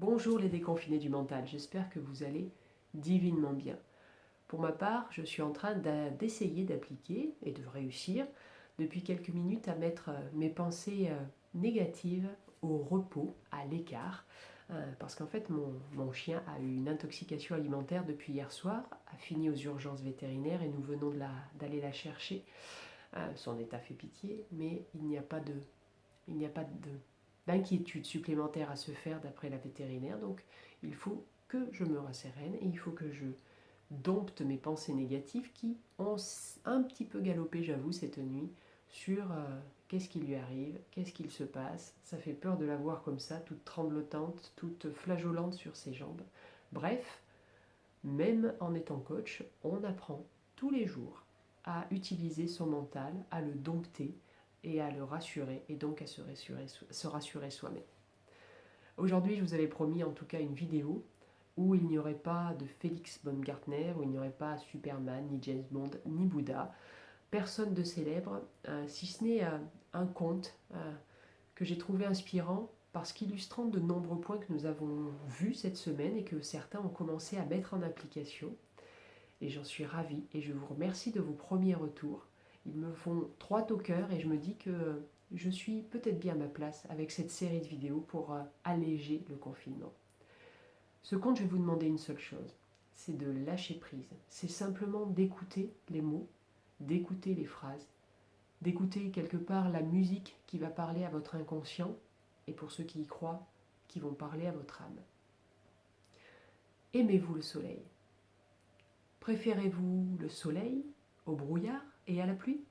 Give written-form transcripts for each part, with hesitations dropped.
Bonjour les déconfinés du mental, j'espère que vous allez divinement bien. Pour ma part, je suis en train d'essayer d'appliquer et de réussir depuis quelques minutes à mettre mes pensées négatives au repos, à l'écart, parce qu'en fait mon chien a eu une intoxication alimentaire depuis hier soir, a fini aux urgences vétérinaires et nous venons d'aller la chercher. Son état fait pitié, mais il n'y a pas d'inquiétude supplémentaire à se faire d'après la vétérinaire. Donc il faut que je me rassérène et il faut que je dompte mes pensées négatives qui ont un petit peu galopé, j'avoue, cette nuit sur qu'est-ce qui lui arrive, qu'est-ce qu'il se passe. Ça fait peur de la voir comme ça, toute tremblotante, toute flageolante sur ses jambes. Bref, même en étant coach, on apprend tous les jours à utiliser son mental, à le dompter et à le rassurer, et donc à se rassurer soi-même. Aujourd'hui, je vous avais promis en tout cas une vidéo où il n'y aurait pas de Félix Baumgartner, où il n'y aurait pas Superman, ni James Bond, ni Bouddha, personne de célèbre, si ce n'est un conte que j'ai trouvé inspirant parce qu'illustrant de nombreux points que nous avons vus cette semaine et que certains ont commencé à mettre en application. Et j'en suis ravie et je vous remercie de vos premiers retours. Ils me font droit au cœur et je me dis que je suis peut-être bien à ma place avec cette série de vidéos pour alléger le confinement. Ce compte, je vais vous demander une seule chose, c'est de lâcher prise. C'est simplement d'écouter les mots, d'écouter les phrases, d'écouter quelque part la musique qui va parler à votre inconscient et pour ceux qui y croient, qui vont parler à votre âme. Aimez-vous le soleil? Préférez-vous le soleil au brouillard et à la pluie?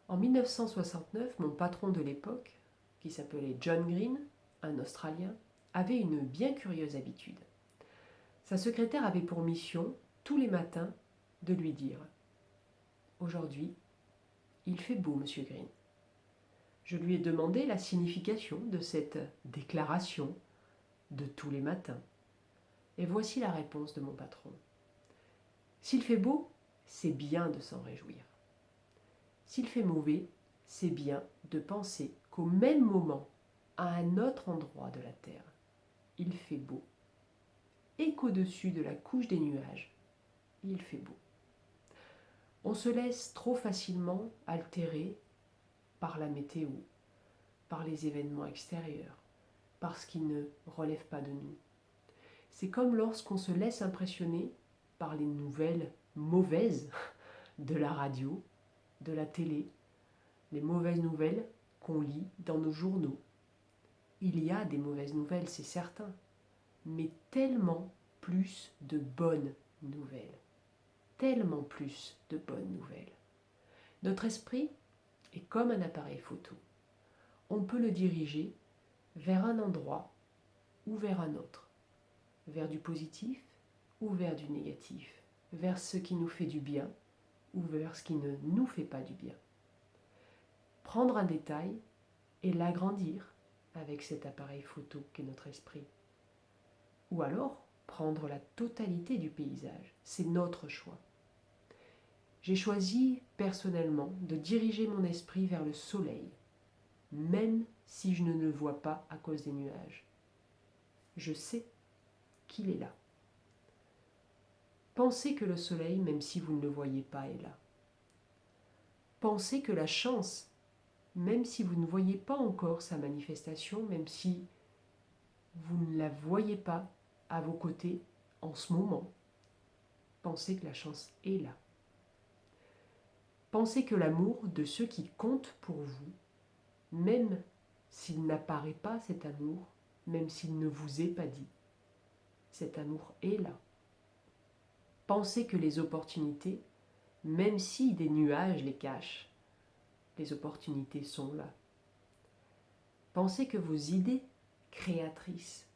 En 1969, mon patron de l'époque, qui s'appelait John Green, un Australien, avait une bien curieuse habitude. Sa secrétaire avait pour mission, tous les matins, de lui dire « Aujourd'hui, il fait beau, monsieur Green ». Je lui ai demandé la signification de cette déclaration de tous les matins. Et voici la réponse de mon patron. S'il fait beau, c'est bien de s'en réjouir. S'il fait mauvais, c'est bien de penser qu'au même moment, à un autre endroit de la Terre, il fait beau. Et qu'au-dessus de la couche des nuages, il fait beau. On se laisse trop facilement altérer par la météo, par les événements extérieurs, par ce qui ne relève pas de nous. C'est comme lorsqu'on se laisse impressionner par les nouvelles mauvaises de la radio, de la télé, les mauvaises nouvelles qu'on lit dans nos journaux. Il y a des mauvaises nouvelles, c'est certain, mais tellement plus de bonnes nouvelles. Tellement plus de bonnes nouvelles. Notre esprit est comme un appareil photo. On peut le diriger vers un endroit ou vers un autre, vers du positif ou vers du négatif, vers ce qui nous fait du bien ou vers ce qui ne nous fait pas du bien. Prendre un détail et l'agrandir avec cet appareil photo qu'est notre esprit. Ou alors prendre la totalité du paysage, c'est notre choix. J'ai choisi personnellement de diriger mon esprit vers le soleil, même si je ne le vois pas à cause des nuages. Je sais qu'il est là. Pensez que le soleil, même si vous ne le voyez pas, est là. Pensez que la chance, même si vous ne voyez pas encore sa manifestation, même si vous ne la voyez pas à vos côtés en ce moment, pensez que la chance est là. Pensez que l'amour de ceux qui comptent pour vous, même s'il n'apparaît pas cet amour, même s'il ne vous est pas dit, cet amour est là. Pensez que les opportunités, même si des nuages les cachent, les opportunités sont là. Pensez que vos idées créatrices,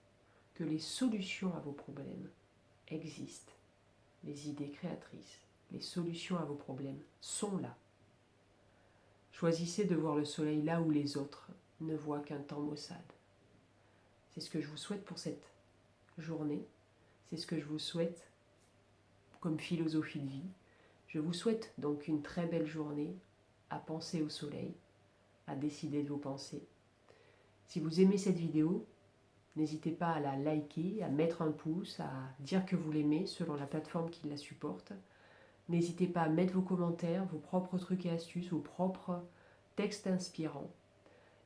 que les solutions à vos problèmes existent. Les idées créatrices, les solutions à vos problèmes sont là. Choisissez de voir le soleil là où les autres ne voient qu'un temps maussade. C'est ce que je vous souhaite pour cette journée. C'est ce que je vous souhaite comme philosophie de vie. Je vous souhaite donc une très belle journée à penser au soleil, à décider de vos pensées. Si vous aimez cette vidéo, N'hésitez pas à la liker, à mettre un pouce, à dire que vous l'aimez selon la plateforme qui la supporte. N'hésitez pas à mettre vos commentaires, vos propres trucs et astuces, vos propres textes inspirants.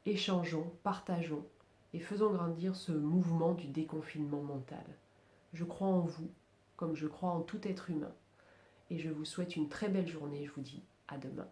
Échangeons, partageons et faisons grandir ce mouvement du déconfinement mental. Je crois en vous, comme je crois en tout être humain. Et je vous souhaite une très belle journée. Je vous dis à demain.